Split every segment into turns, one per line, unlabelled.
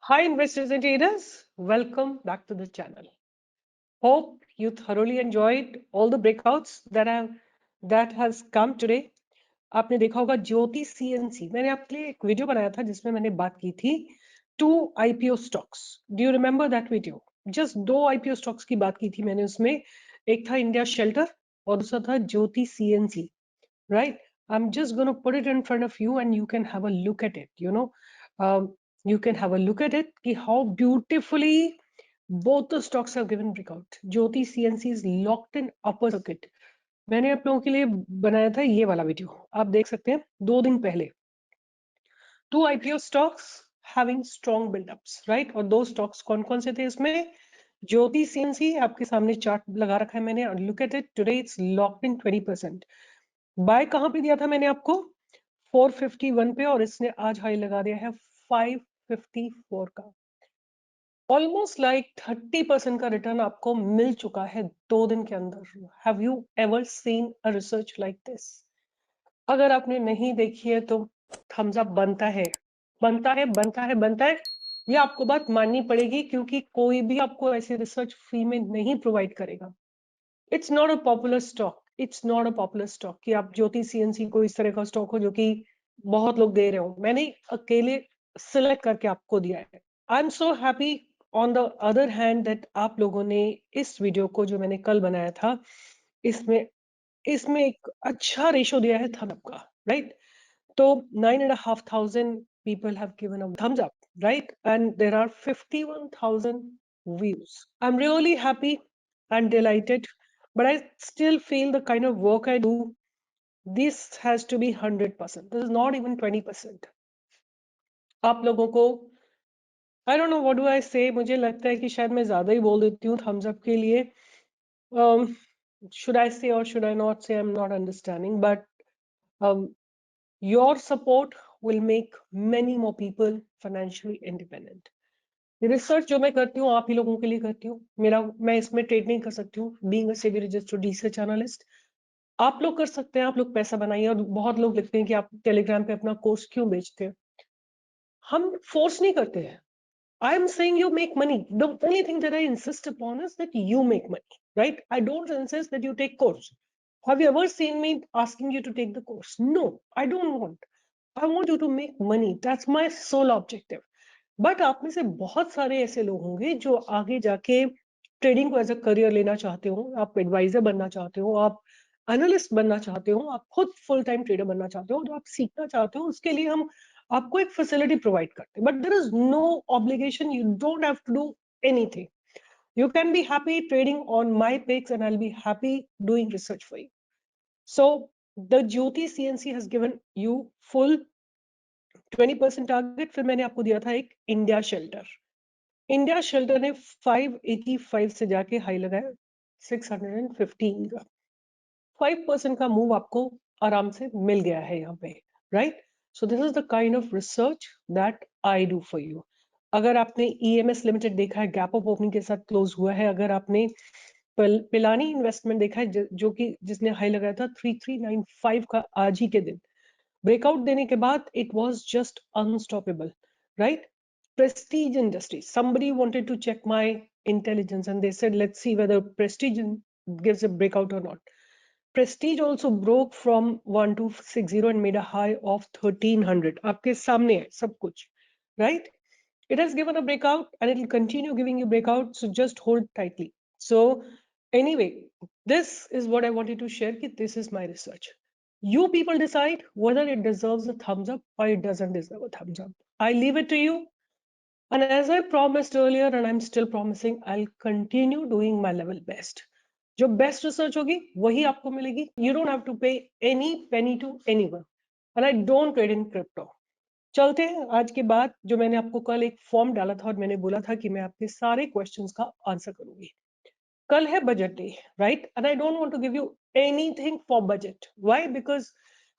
Hi investors and traders, welcome back to the channel. Hope you thoroughly enjoyed all the breakouts that has come today. आपने देखा होगा ज्योति CNC, मैंने आपके लिए एक वीडियो बनाया था जिसमें मैंने बात की थी 2 IPO stocks. Do you remember that video? Just 2 IPO stocks की बात की थी मैंने उसमें. एक था इंडिया शेल्टर और दूसरा था ज्योति CNC. Right? I'm just going to put it in front of you and you can have a look at it. You can have a look at it. How beautifully both the stocks have given breakout. Jyoti CNC is locked in upper circuit. मैंने आप लोगों के लिए बनाया था ये वाला video, आप देख सकते हैं 2 दिन पहले. 2 IPO stocks having strong build-ups, right? और 2 stocks कौन-कौन से थे इसमें? ज्योति CNC आपके सामने चार्ट लगा रखा है मैंने और look at it today it's locked in 20%. Bye कहां पे दिया था मैंने आपको 451 पे और इसने आज हाई लगा दिया है 554 का. ऑलमोस्ट लाइक 30% का रिटर्न आपको मिल चुका है 2 दिन के अंदर. Have you ever seen a research like this? अगर आपने नहीं देखी है तो थम्स अप बनता है, बनता है, बनता है, बनता है. ये आपको बात माननी पड़ेगी क्योंकि कोई भी आपको ऐसी रिसर्च फ्री में नहीं प्रोवाइड करेगा. It's not a popular stock. It's not a popular stock कि आप ज्योति CNC को इस तरह का स्टॉक हो जो कि बहुत लोग दे रहे हो. मैंने अकेले सिलेक्ट करके आपको दिया है. I am so happy on the other hand that आप लोगों ने इस वीडियो को जो मैंने कल बनाया था इसमें इसमें एक अच्छा रेशो दिया है थम्स अप का, राइट? तो 9,500 people have given a thumbs up, right? And there are 51,000 views. I'm really happy and delighted, but I still feel the kind of work I do, this has to be 100%. This is not even 20%. आप लोगों को I don't know what do I say, मुझे लगता है कि शायद मैं ज्यादा ही बोल देती हूँ thumbs up के लिए. Should I say or should I not say? I'm not understanding, but um, your support will make many more people financially independent. Research जो मैं करती हूँ आप ही लोगों के लिए करती हूँ. मैं इसमें ट्रेड नहीं कर सकती हूँ. Being a SEBI registered research analyst आप लोग कर सकते हैं. आप लोग पैसा बनाइए. और बहुत लोग लिखते हैं कि आप टेलीग्राम पे अपना कोर्स क्यों बेचते हैं. हम फोर्स नहीं करते हैं. I am saying you make money. The only thing that I insist upon is that you make money, right? I don't insist that you take course. Have you ever seen me asking you to take the course? No, I don't want. I want you to make money. That's my sole objective. But आप में से बहुत सारे ऐसे लोग होंगे जो आगे जाके ट्रेडिंग को एज अ करियर लेना चाहते हो. आप एडवाइजर बनना चाहते हो, आप एनालिस्ट बनना चाहते हो, आप खुद फुल टाइम ट्रेडर बनना चाहते हो, जो आप सीखना चाहते हो उसके लिए हम आपको एक फैसिलिटी प्रोवाइड करते हैं. But there is no obligation. You don't have to do anything. You can be happy trading on my picks and I'll be happy doing research for you. So the Jyoti CNC has given you full 20% target. फिर मैंने आपको दिया था एक India shelter. India shelter ने 585 से जाके high लगाया 615 का. 5% का मूव आपको आराम से मिल गया है यहाँ पे, right? So this is the kind of research that I do for you. अगर आपने EMS लिमिटेड देखा है, गैप ऑफ ओपनिंग के साथ क्लोज हुआ है. अगर आपने पिलानी इन्वेस्टमेंट देखा है जो कि जिसने हाई लगाया था 3395 का आज ही के दिन, ब्रेकआउट देने के बाद it was just unstoppable, right? Prestige Industries, somebody wanted to check my intelligence and they said let's see whether Prestige gives a breakout or not. Prestige also broke from 1260 and made a high of 1300. आपके सामने है सब कुछ, right? It has given a breakout and it will continue giving you breakout, so just hold tightly. So anyway, this is what I wanted to share. This is my research. You people decide whether it deserves a thumbs up or it doesn't deserve a thumbs up. I leave it to you. And as I promised earlier, and I'm still promising, I'll continue doing my level best. जो best research होगी वही आपको मिलेगी. You don't have to pay any penny to anyone. And I don't trade in crypto. चलते हैं आज के बाद. जो मैंने आपको कल एक फॉर्म डाला था और मैंने बोला था कि मैं आपके सारे क्वेश्चंस का आंसर करूंगी. कल है budget day, right? And I don't want to give you anything for budget. Why? Because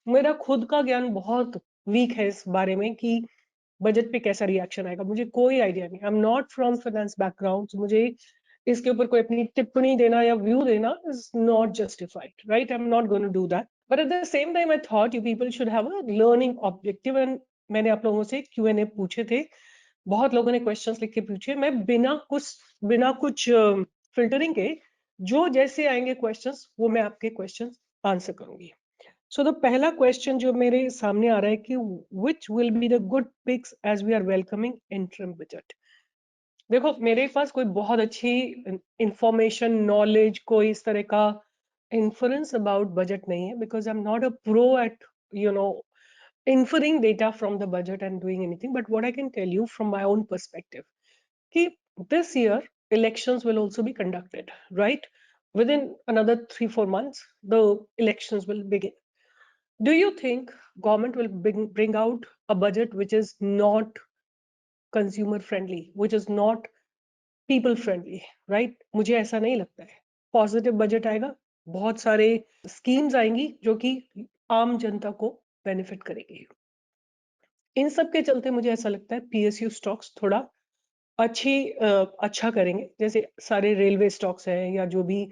मेरा खुद का ज्ञान बहुत वीक है इस बारे में कि बजट पे कैसा रिएक्शन आएगा. मुझे कोई आइडिया नहीं. आई am not from finance background. मुझे इसके ऊपर कोई अपनी टिप्पणी देना या व्यू देना is not justified, right? I am not going to do that. But at the same time I thought you people should have a learning objective. And मैंने आप लोगों से Q&A पूछे थे बहुत लोगों ने क्वेश्चंस लिख के पूछे, मैं बिना कुछ फिल्टरिंग के जो जैसे आएंगे क्वेश्चंस वो मैं आपके क्वेश्चंस आंसर करूंगी। सो द पहला क्वेश्चन जो मेरे सामने आ रहा है कि which will be the good picks as we are welcoming interim budget. देखो मेरे पास कोई बहुत अच्छी इंफॉर्मेशन नॉलेज कोई इस तरह का inference about budget nahi hai, because I'm not a pro at you know inferring data from the budget and doing anything. But what I can tell you from my own perspective ki this year elections will also be conducted, right? Within another 3-4 months the elections will begin. Do you think government will bring out a budget which is not consumer friendly, which is not people friendly, right? मुझे ऐसा नहीं लगता है। Positive budget आएगा, बहुत सारे schemes आएंगी जो कि आम जनता को बेनिफिट करेगी। इन सब के चलते मुझे ऐसा लगता है पीएसयू स्टॉक्स थोड़ा अच्छा करेंगे। जैसे सारे रेलवे स्टॉक्स हैं या जो भी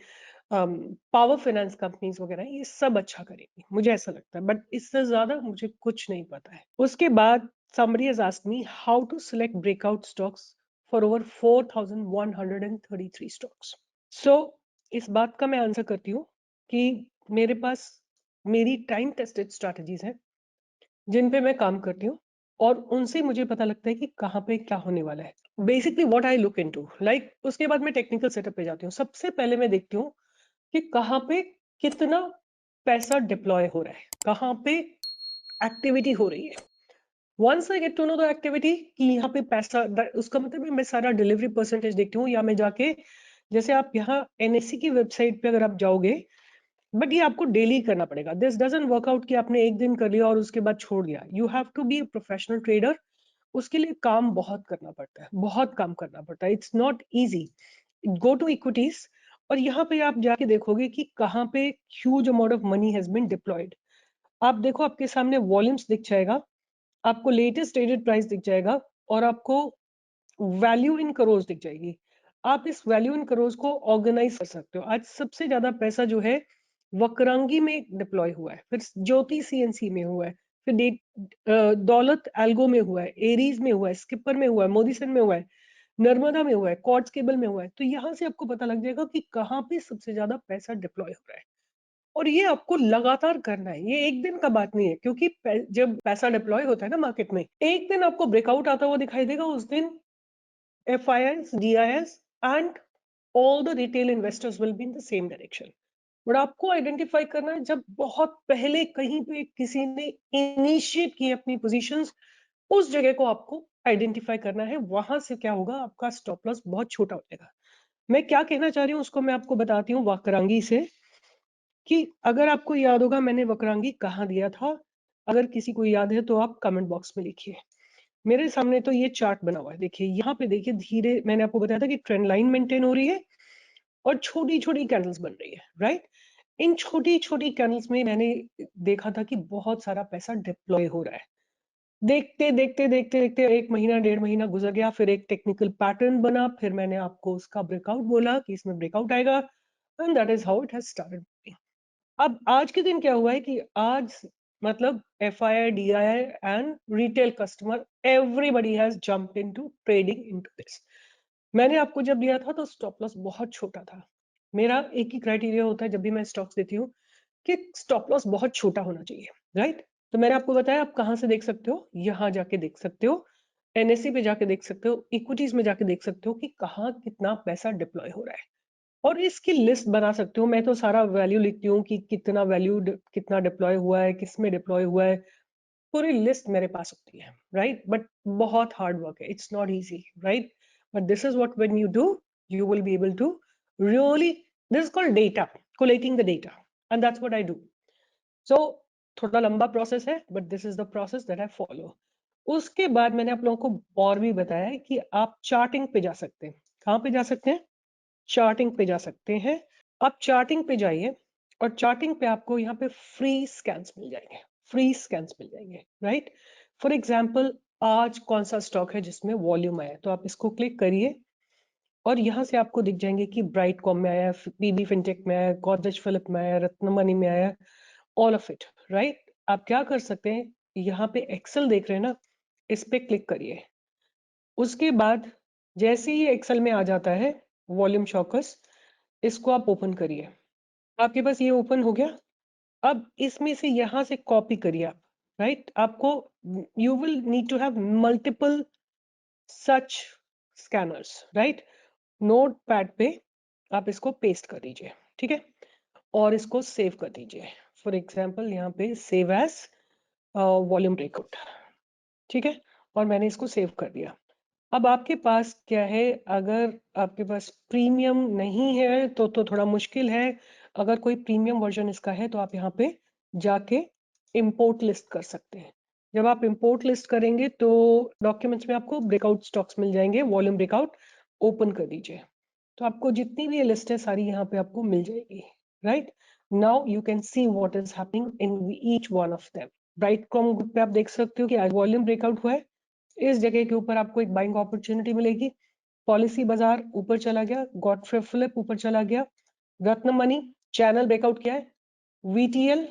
पावर फाइनेंस कंपनीज वगैरह हैं, ये सब अच्छा करेंगी, मुझे ऐसा लगता है। बट इससे ज्यादा मुझे कुछ नहीं पता है। उसके बाद somebody has asked me how to select breakout stocks for over 4,133 stocks. So इस बात का मैं आंसर करती हूँ कि मेरे पास मेरी टाइम टेस्टेड स्ट्रैटेजीज हैं जिन पे मैं काम करती हूँ और उनसे मुझे पता लगता है कि कहाँ पे क्या होने वाला है। Basically what I look into, like उसके बाद मैं टेक्निकल सेटअप पे जाती हूँ। सबसे पहले मैं देखती हूँ कि कहाँ पे कितना पैसा डिप्लॉय हो रहा है, कहाँ पे एक्टिविटी हो रही है। Once I get to know the activity कि यहाँ पे पैसा, उसका मतलब है मैं सारा डिलीवरी परसेंटेज देखती हूँ, या मैं जाके जैसे आप यहाँ एनएससी की वेबसाइट पे अगर आप जाओगे, बट ये आपको डेली करना पड़ेगा। दिस डजंट वर्क आउट कि आपने एक दिन कर लिया और उसके बाद छोड़ दिया। You have to be a professional trader. उसके लिए काम बहुत करना पड़ता है, बहुत काम करना पड़ता है। It's not easy. Go to equities और यहाँ पे आप जाके देखोगे कि कहाँ पे huge amount of money has been deployed. आप देखो, आपके सामने वॉल्यूम्स दिख जाएगा, आपको लेटेस्ट ट्रेडेड प्राइस दिख जाएगा और आपको वैल्यू इन करोड़ दिख जाएगी। आप इस वैल्यू इन करोड़ को ऑर्गेनाइज कर सकते हो। आज सबसे ज्यादा पैसा जो है वक्रांगी में डिप्लॉय हुआ है, फिर ज्योति सीएनसी में हुआ है, फिर दौलत एल्गो में हुआ है, एरीज में हुआ है, स्किपर में हुआ है, मोदीसन में हुआ है, नर्मदा में हुआ है, कॉर्ड्स केबल में हुआ है। तो यहाँ से आपको पता लग जाएगा कि कहाँ पे सबसे ज्यादा पैसा डिप्लॉय हो रहा है। और ये आपको लगातार करना है, ये एक दिन का बात नहीं है। क्योंकि जब पैसा डिप्लॉय होता है ना मार्केट में, एक दिन आपको ब्रेकआउट आता हुआ दिखाई देगा, उस दिन FIIs, DIs and all the retail investors will be in the same direction. But आपको आइडेंटिफाई करना है जब बहुत पहले कहीं पे किसी ने इनिशिएट की अपनी पोजीशंस, उस जगह को आपको आइडेंटिफाई करना है। वहां से क्या होगा, आपका स्टॉप लॉस बहुत छोटा हो जाएगा। मैं क्या कहना चाह रही हूँ उसको मैं आपको बताती हूँ वक्रांगी से, कि अगर आपको याद होगा मैंने वक्रांगी कहाँ दिया था। अगर किसी को याद है तो आप कमेंट बॉक्स में लिखिए। मेरे सामने तो ये चार्ट बना हुआ है, देखिए यहाँ पे। देखिए धीरे, मैंने आपको बताया था कि ट्रेंड लाइन मेंटेन हो रही है और छोटी छोटी कैंडल्स बन रही है, राइट? इन छोटी छोटी कैंडल्स में मैंने देखा था कि बहुत सारा पैसा डिप्लॉय हो रहा है। देखते देखते देखते देखते 1 महीना 1.5 महीना गुजर गया, फिर एक टेक्निकल पैटर्न बना, फिर मैंने आपको उसका ब्रेकआउट बोला कि इसमें ब्रेकआउट आएगा, and that is how it has started. अब आज के दिन क्या हुआ है कि आज मतलब FII, DII and retail customer, everybody has jumped into trading into this. मैंने आपको जब दिया था तो स्टॉप लॉस बहुत छोटा था। मेरा एक ही क्राइटेरिया होता है जब भी मैं स्टॉक्स देती हूँ कि स्टॉप लॉस बहुत छोटा होना चाहिए, राइट? तो मैंने आपको बताया आप कहाँ से देख सकते हो, यहाँ जाके देख सकते हो, NSE पे जाके देख सकते हो, इक्विटीज में जाके देख सकते हो कि कहाँ कितना पैसा डिप्लॉय हो रहा है, और इसकी लिस्ट बना सकते हो। मैं तो सारा वैल्यू लिखती हूँ कि कितना वैल्यू कितना डिप्लॉय हुआ है, किस में डिप्लॉय हुआ है, पूरी लिस्ट मेरे पास होती है, राइट? बट बहुत हार्ड वर्क है, it's not easy, right? But this is what when you do, you will be able to really, this is called data, collating the data, and that's what I do. So थोड़ा लंबा process है, but this is the process that I follow. उसके बाद मैंने आप लोगों को और भी बताया है कि आप चार्टिंग पे जा सकते हैं। कहाँ पे जा सकते हैं? चार्टिंग पे जा सकते हैं। आप चार्टिंग पे जाइए और चार्टिंग पे आपको यहाँ पे फ्री स्कैन्स मिल जाएंगे, फ्री स्कैन्स मिल जाएंगे, राइट? फॉर एग्जाम्पल आज कौन सा स्टॉक है जिसमें वॉल्यूम आया, तो आप इसको क्लिक करिए और यहाँ से आपको दिख जाएंगे कि ब्राइट कॉम में आया, PB फिनटेक में आया, गोदरेज फिलिप में आया, रत्नमणि में आया, ऑल ऑफ इट, राइट? आप क्या कर सकते हैं, यहाँ पे एक्सेल देख रहे हैं ना, इस पे क्लिक करिए। उसके बाद जैसे ही एक्सेल में आ जाता है वॉल्यूम शॉकर्स, इसको आप ओपन करिए। आपके पास ये ओपन हो गया। अब इसमें से यहां से कॉपी करिए आप, राइट? आपको you will need to have multiple such scanners, right? Notepad पे आप इसको पेस्ट कर दीजिए, ठीक है? और इसको सेव कर दीजिए। फॉर एग्जाम्पल यहाँ पे सेव एज वॉल्यूम ब्रेकआउट, ठीक है? और मैंने इसको सेव कर दिया। अब आपके पास क्या है, अगर आपके पास प्रीमियम नहीं है तो थोड़ा मुश्किल है। अगर कोई प्रीमियम वर्जन इसका है तो आप यहाँ पे जाके इंपोर्ट लिस्ट कर सकते हैं। जब आप इंपोर्ट लिस्ट करेंगे तो डॉक्यूमेंट्स में आपको ब्रेकआउट स्टॉक्स मिल जाएंगे, वॉल्यूम ब्रेकआउट ओपन कर दीजिए। तो आपको जितनी भी ये लिस्ट है सारी यहाँ पे आपको मिल जाएगी, right? Now you can see what is happening in each one of them. Brightcom group पे आप देख सकते हो कि आज वॉल्यूम ब्रेकआउट हुआ है। इस जगह के ऊपर आपको एक बाइंग अपॉर्चुनिटी मिलेगी। पॉलिसी बाजार ऊपर चला गया, गॉडफ्रे फिलिप ऊपर चला गया, रत्न मनी चैनल ब्रेकआउट किया है, वीटीएल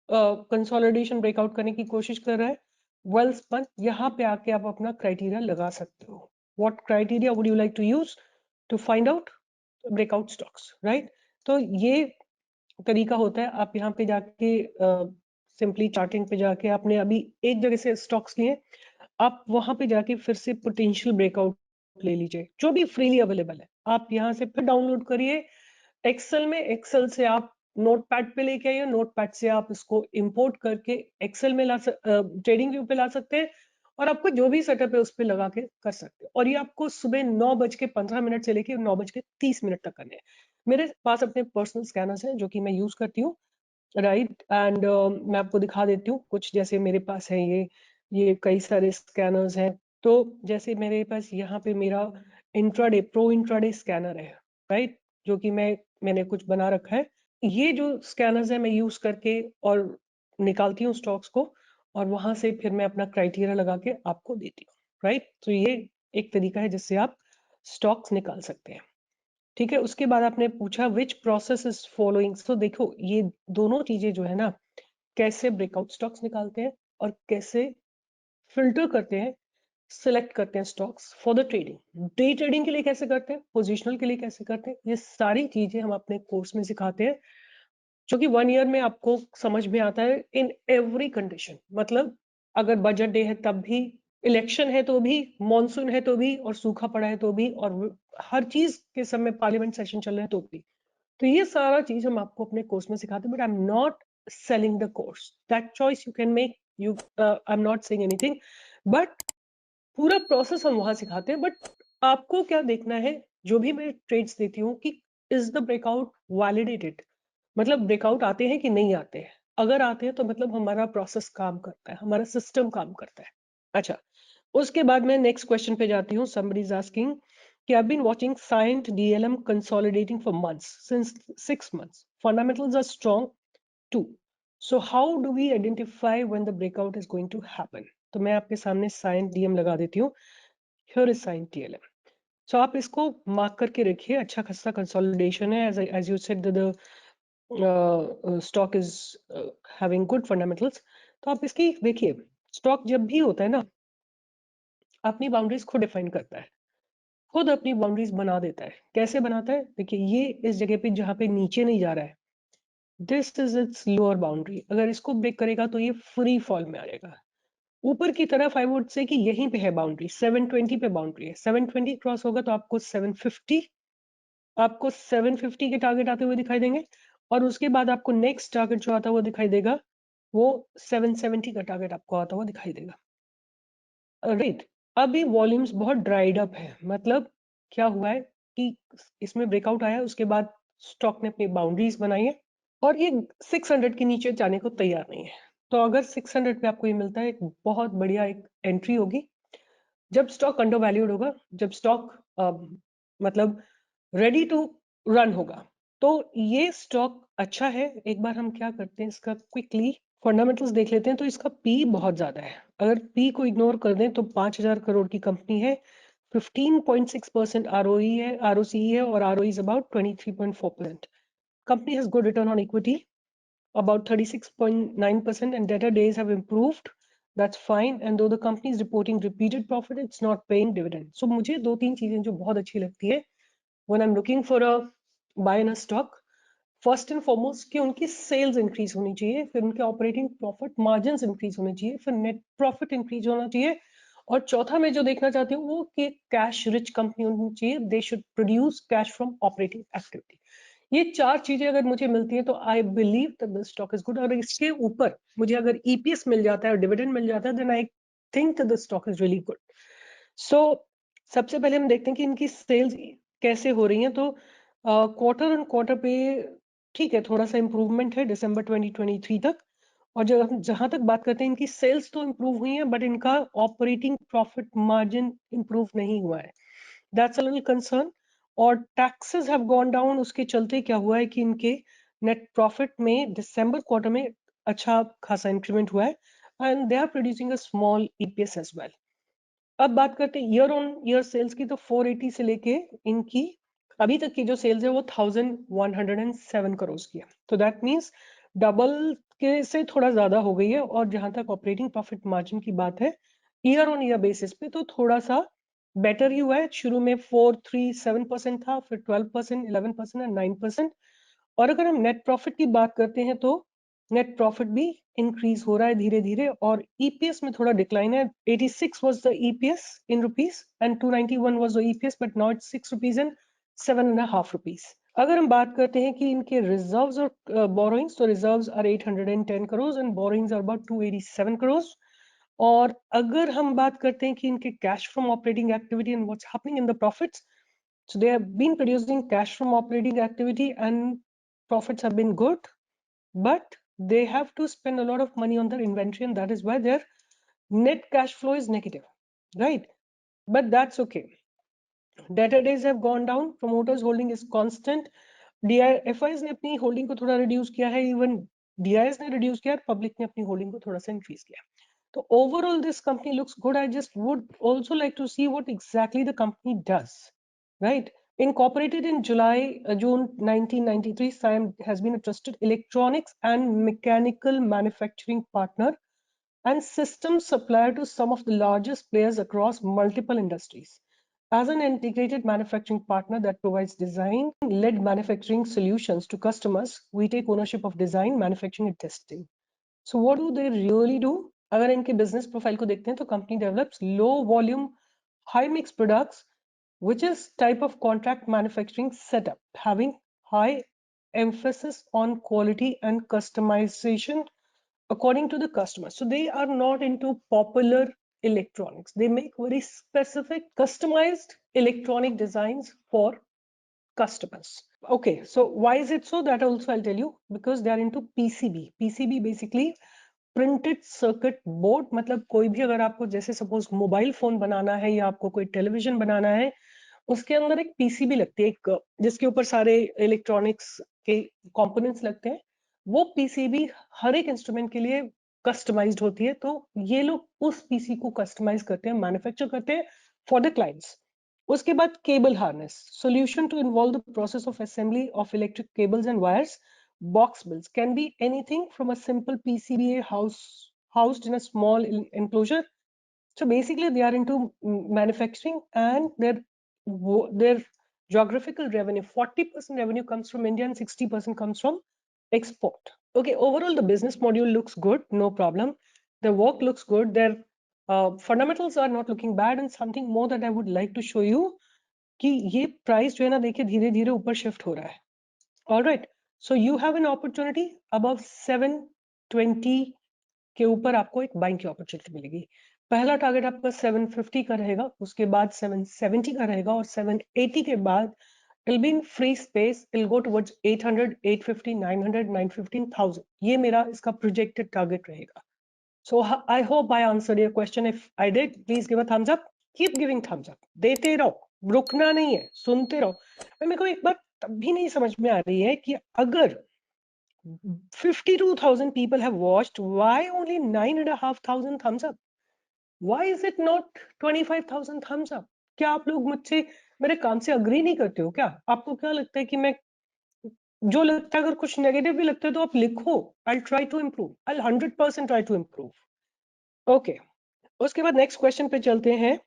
कंसोलिडेशन ब्रेकआउट करने की कोशिश कर रहा है, वेल्सपन। यहाँ पे आके आप अपना क्राइटेरिया लगा सकते हो। What criteria would you like to use to find out breakout stocks, right? तो ये तरीका होता है। आप यहाँ पे जाके सिंपली चार्टिंग पे जाके आपने अभी एक जगह से स्टॉक्स लिए, आप वहां पे जाके फिर से पोटेंशियल ब्रेकआउट ले लीजिए, जो भी फ्रीली अवेलेबल है। आप यहाँ से फिर डाउनलोड करिए एक्सेल में। एक्सेल से आप नोटपैड पे लेके आइए, नोटपैड से आप इसको इंपोर्ट करके एक्सेल में ट्रेडिंग व्यू पे ला सकते हैं, और आपको जो भी सेटअप है उस पर लगा के कर सकते हैं। और ये आपको सुबह 9:15 से लेके 9:30 तक करने हैं। मेरे पास अपने पर्सनल स्कैनर्स हैं जो कि मैं यूज करती हूँ, राइट? एंड मैं आपको दिखा देती हूँ कुछ। जैसे मेरे पास है ये कई सारे स्कैनर्स हैं। तो जैसे मेरे पास यहाँ पे मेरा प्रो इंट्राडे स्कैनर है, राइट? जो कि मैंने कुछ बना रखा है। ये जो स्कैनर्स है मैं यूज करके और निकालती हूँ स्टॉक्स को, और वहां से फिर मैं अपना क्राइटेरिया लगा के आपको देती हूँ, राइट? तो ये एक तरीका है जिससे आप स्टॉक्स निकाल सकते हैं, ठीक है? उसके बाद आपने पूछा विच प्रोसेस इज फॉलोइंग। तो देखो ये दोनों चीजें जो है ना, कैसे ब्रेकआउट स्टॉक्स निकालते हैं और कैसे फिल्टर करते हैं, सिलेक्ट करते हैं stocks for the trading. Day trading के लिए कैसे करते हैं, पोजिशनल के लिए कैसे करते हैं, ये सारी चीजें हम अपने कोर्स में सिखाते हैं, जो कि 1 ईयर में आपको समझ में आता है इन एवरी कंडीशन। मतलब अगर बजट डे है तब भी, इलेक्शन है तो भी, मॉनसून है तो भी, और सूखा पड़ा है तो भी, और हर चीज के समय पार्लियामेंट सेशन चल रहे हैं तो भी। तो ये सारा चीज हम आपको अपने कोर्स में सिखाते हैं, but I am not selling the course. That choice you can make. I am not saying anything, but पूरा प्रोसेस हम वहां सिखाते हैं। बट आपको क्या देखना है, जो भी मैं ट्रेड्स देती हूँ, कि इज द ब्रेकआउट वैलिडेटेड, मतलब ब्रेकआउट आते हैं कि नहीं आते हैं। अगर आते हैं तो मतलब हमारा प्रोसेस काम करता है, हमारा सिस्टम काम करता है। अच्छा, उसके बाद मैं नेक्स्ट क्वेश्चन पे जाती हूँ। somebody is asking कि I've been watching Cyient DLM consolidating for months, since 6 months. Fundamentals are strong too. So how do we identify when the breakout is going to happen? तो मैं आपके सामने Cyient DM लगा देती हूँ। Here is Cyient DLM. So आप इसको mark करके रखिए। अच्छा खासा कंसोलिडेशन है, as you said the stock is having good fundamentals. तो आप इसकी देखिए, स्टॉक जब भी होता है ना, अपनी बाउंड्रीज खुद डिफाइन करता है, खुद अपनी बाउंड्रीज बना देता है। कैसे बनाता है, देखिए ये इस जगह पे जहां पे नीचे नहीं जा रहा है, this is it's lower boundary. अगर इसको ब्रेक करेगा तो ये फ्री फॉल में आ जाएगा। ऊपर की तरफ आई वुड से कि यहीं पे है बाउंड्री, 720 पे बाउंड्री है। 720 क्रॉस होगा तो आपको 750 के टारगेट आते हुए दिखाई देंगे, और उसके बाद आपको नेक्स्ट टारगेट जो आता हुआ दिखाई देगा वो 770 का टारगेट आपको आता हुआ दिखाई देगा, राइट? अभी वॉल्यूम्स बहुत ड्राइड अप है। मतलब क्या हुआ है कि इसमें ब्रेकआउट आया, उसके बाद स्टॉक ने अपनी बाउंड्रीज बनाई है, और ये 600 के नीचे जाने को तैयार नहीं है। तो अगर 600 पे आपको ये मिलता है, एक बहुत बढ़िया एक एंट्री होगी। जब स्टॉक अंडर वैल्यूड होगा, जब स्टॉक मतलब रेडी टू रन होगा, तो ये स्टॉक अच्छा है। एक बार हम क्या करते हैं, इसका क्विकली फंडामेंटल्स देख लेते हैं। तो इसका पी बहुत ज्यादा है। अगर पी को इग्नोर कर दें तो 5,000 करोड़ की कंपनी है, 15.6% ROE है, ROCE है, और ROE is about 23.4%. Company has good return on equity, about 36.9%, and debtor days have improved that's fine, and though the company is reporting repeated profit, it's not paying dividend. So मुझे दो तीन चीजें जो बहुत अच्छी लगती है when I'm looking for a buy in a stock, first and foremost कि उनकी सेल्स इंक्रीज होनी चाहिए, फिर उनके ऑपरेटिंग प्रॉफिट मार्जिन्स इंक्रीज होने चाहिए, फिर नेट प्रॉफिट इंक्रीज होना चाहिए, और चौथा मैं जो देखना चाहती हूँ वो कि कैश रिच कंपनी होनी चाहिए, they should produce cash from operating activity. ये चार चीजें अगर मुझे मिलती है तो I believe that the stock is good. और इसके ऊपर मुझे अगर ईपीएस मिल जाता है और डिविडेंड मिल जाता है, then I think the stock is really good. So सबसे पहले हम देखते हैं कि इनकी सेल्स कैसे हो रही हैं। तो क्वार्टर ऑन क्वार्टर पे ठीक है, थोड़ा सा इंप्रूवमेंट है दिसंबर 2023 तक। और जहां तक बात करते हैं, इनकी सेल्स तो इंप्रूव हुई है, बट इनका ऑपरेटिंग प्रॉफिट मार्जिन इंप्रूव नहीं हुआ है। That's a little concern. और टैक्सेस हैव गॉन डाउन, उसके चलते क्या हुआ है कि इनके नेट प्रॉफिट में दिसंबर क्वार्टर में अच्छा खासा इंक्रीमेंट हुआ है, and they are producing a small EPS as well. अब बात करते हैं ईयर ऑन ईयर सेल्स की, तो 480 से लेके इनकी अभी तक की जो सेल्स है वो 1107 करोड़ की है। तो दैट मींस डबल के से थोड़ा ज्यादा हो गई है। और जहां तक ऑपरेटिंग प्रॉफिट मार्जिन की बात है, ईयर ऑन ईयर बेसिस पे तो थोड़ा सा बेटर ही हुआ है। शुरू में 437% था, फिर 12%, 11% एंड 9%। और अगर हम नेट प्रॉफिट की बात करते हैं तो नेट प्रॉफिट भी इंक्रीज हो रहा है धीरे धीरे। और ईपीएस में थोड़ा डिक्लाइन है। 86 was the EPS in rupees and 291 was the EPS, but now it's 6 rupees and 7.5 rupees. अगर हम बात करते हैं कि इनके रिजर्व्स और बोरोइंग्स, तो reserves are 810 crore and borrowings are about 287 crore. और अगर हम बात करते हैं कि इनके cash from operating activity and what's happening in the profits, so they have been producing cash from operating activity and profits have been good, but they have to spend a lot of money on their inventory, and that is why their net cash flow is negative, right? But that's okay. Debtor days have gone down, promoters holding is constant, DIFIs ने अपनी holding को थोड़ा reduce किया है, even DIs ने reduce किया है, public ने अपनी होल्डिंग को थोड़ा सा इंक्रीज किया। तो overall this company looks good. I just would also like to see what exactly the company does, right? Incorporated in June 1993, SIAM has been a trusted electronics and mechanical manufacturing partner and system supplier to some of the largest players across multiple industries. As an integrated manufacturing partner that provides design-led manufacturing solutions to customers, we take ownership of design, manufacturing, and testing. So what do they really do? अगर इनके business profile को देखते हैं तो company develops low volume, high mix products, which is type of contract manufacturing setup, having high emphasis on quality and customization according to the customer. So they are not into popular electronics. They make very specific customized electronic designs for customers. Okay, so why is it so? That also I'll tell you, because they are into PCB. PCB basically printed circuit board. मतलब कोई भी अगर आपको जैसे suppose mobile phone बनाना है या आपको कोई टेलीविजन बनाना है, उसके अंदर एक पीसीबी लगती है, एक जिसके ऊपर सारे इलेक्ट्रॉनिक्स के कंपोनेंट्स लगते हैं। वो पीसीबी हर एक इंस्ट्रूमेंट के लिए कस्टमाइज्ड होती है। तो ये लोग उस पीसी को कस्टमाइज करते हैं, मैन्युफैक्चर करते हैं फॉर द क्लाइंट्स। उसके बाद cable harness solution to involve the process of assembly of electric cables and wires. Box builds can be anything from a simple PCBA housed in a small enclosure. So basically, they are into manufacturing, and their geographical revenue, 40% revenue comes from India and 60% comes from export. Okay, overall the business module looks good, no problem. The work looks good. Their fundamentals are not looking bad, and something more that I would like to show you कि ये price जो है ना, देखिए धीरे धीरे ऊपर shift हो रहा है। All right, so you have an opportunity above 720 के ऊपर आपको एक बाइंग की अपॉर्चुनिटी मिलेगी। पहला टारगेट आपका 750 का रहेगा, उसके बाद 770 का रहेगा, और 780 के बाद it'll be in free space, it'll go towards 800, 850, 900, 915,000. ये मेरा इसका projected target रहेगा। So I hope I answered your question. If I did, please give a thumbs up. Keep giving thumbs up. देते रहो, रुकना नहीं है, सुनते रहो। मेरे को एक बात तब भी नहीं समझ में आ रही है कि अगर 52,000 people have watched, why only 9,500 thumbs up? Why is it not 25,000 thumbs up? क्या आप लोग मुझसे मेरे काम से अग्री नहीं करते हो क्या? आपको क्या लगता है कि मैं जो लगता है, अगर कुछ नेगेटिव भी लगता है तो आप लिखो। I'll try to improve. I'll 100% try to improve. Okay, उसके बाद नेक्स्ट क्वेश्चन पे चलते हैं.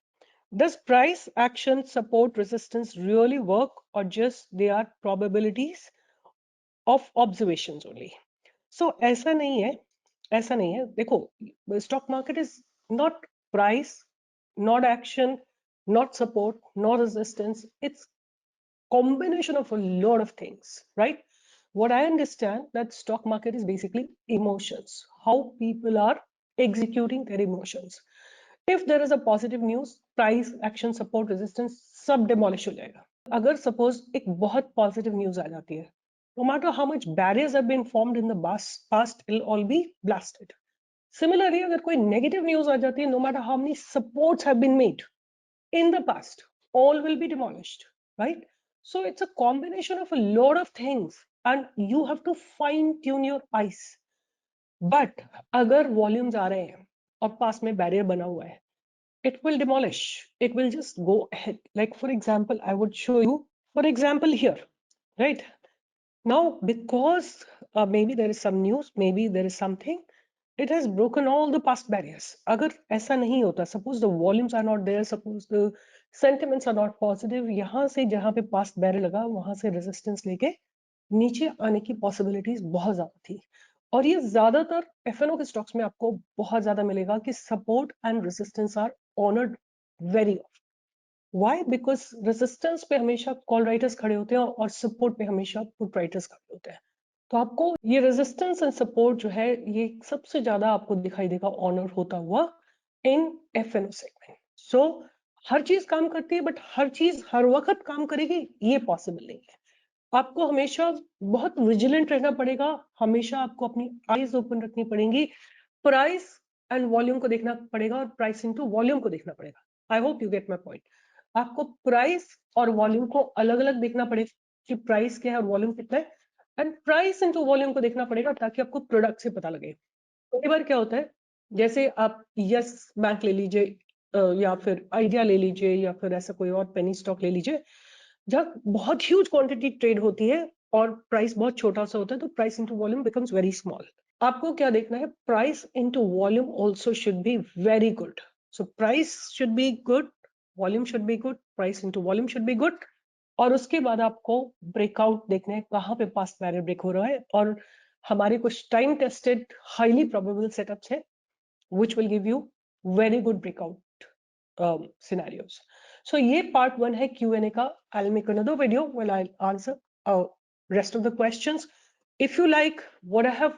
Does price action support resistance really work or just they are probabilities of observations only? So ऐसा नहीं है, ऐसा नहीं है. देखो, stock market is not price, not action, not support, not resistance. It's combination of a lot of things, right? What I understand that stock market is basically emotions, how people are executing their emotions. If there is a positive news, price action support resistance सब demolish हो जाएगा. अगर suppose एक बहुत positive news आ जाती है, no matter how much barriers have been formed in the past, it'll all be blasted. Similarly, अगर कोई negative news आ जाती है, no matter how many supports have been made in the past, all will be demolished, right? So it's a combination of a lot of things and you have to fine tune your eyes. But अगर volumes आ रहे हैं और पास में barrier बना हुआ है, it will demolish, it will just go ahead. Like for example, I would show you, for example here, right? Now, because maybe there is some news, maybe there is something, it has broken all the past barriers. अगर ऐसा नहीं होता, suppose the volumes are not there, suppose the sentiments are not positive, यहाँ से जहाँ पे past barrier लगा, वहाँ से resistance लेके नीचे आने की possibilities बहुत ज़्यादा थी. और ये ज़्यादातर F&O के stocks में आपको बहुत ज़्यादा मिलेगा कि support and resistance are honored very often. Why? Because resistance पे हमेशा call writers खड़े होते हैं और support पे हमेशा put writers खड़े होते हैं. तो आपको ये resistance and support जो है, ये सबसे ज्यादा आपको दिखाई देगा ऑनर होता हुआ इन F&O सेगमेंट. सो हर चीज काम करती है, बट हर चीज हर वक्त काम करेगी ये पॉसिबल नहीं है. आपको हमेशा बहुत विजिलेंट रहना पड़ेगा, हमेशा आपको अपनी आईज ओपन रखनी पड़ेंगी, प्राइस एंड वॉल्यूम को देखना पड़ेगा और प्राइस इनटू वॉल्यूम को देखना पड़ेगा. I hope you get my point. आपको प्राइस और वॉल्यूम को अलग अलग देखना पड़ेगा कि प्राइस क्या है और वॉल्यूम कितना है, एंड प्राइस इनटू वॉल्यूम को देखना पड़ेगा ताकि आपको प्रोडक्ट से पता लगे. कई बार क्या होता है, जैसे आप यस बैंक ले लीजिए, या फिर आइडिया ले लीजिए, या फिर ऐसा कोई और पेनी स्टॉक ले लीजिए, जब बहुत ह्यूज क्वांटिटी ट्रेड होती है और प्राइस बहुत छोटा सा होता है, तो price into volume becomes very small. आपको क्या देखना है, price into volume also should be very good. So price should be good, volume should be good, price into volume should be good. और उसके बाद आपको ब्रेकआउट देखना है, कहाँ पे पास्ट बैरियर ब्रेक हो रहा है. और हमारे कुछ time tested highly probable setups है which will give you very good breakout scenarios. So ये part 1 है Q&A का. I'll make another video where I'll answer rest of the questions. If you like what I have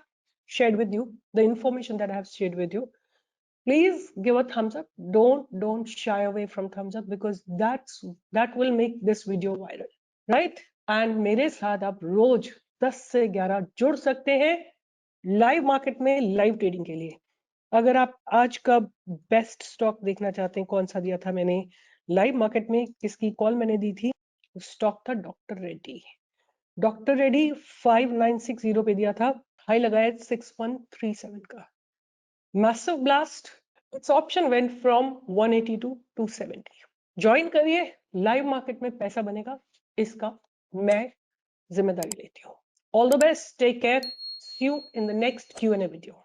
shared with you, the information that I have shared with you, please give a thumbs up. Don't shy away from thumbs up, because that will make this video viral, right? And मेरे साथ आप रोज 10 से 11 जुड़ सकते हैं live market में, live trading के लिए. अगर आप आज का बेस्ट स्टॉक देखना चाहते हैं, कौन सा दिया था मैंने लाइव मार्केट में, किसकी कॉल मैंने दी थी, स्टॉक था डॉक्टर रेड्डी. डॉक्टर रेड्डी 5960 पे दिया था, हाई लगाया 6137 का. Massive blast, it's option went from 180 to 270. Join करिए, लाइव मार्केट में पैसा बनेगा, इसका मैं जिम्मेदारी लेती हूँ. All the best, take care, see you in the next Q&A video.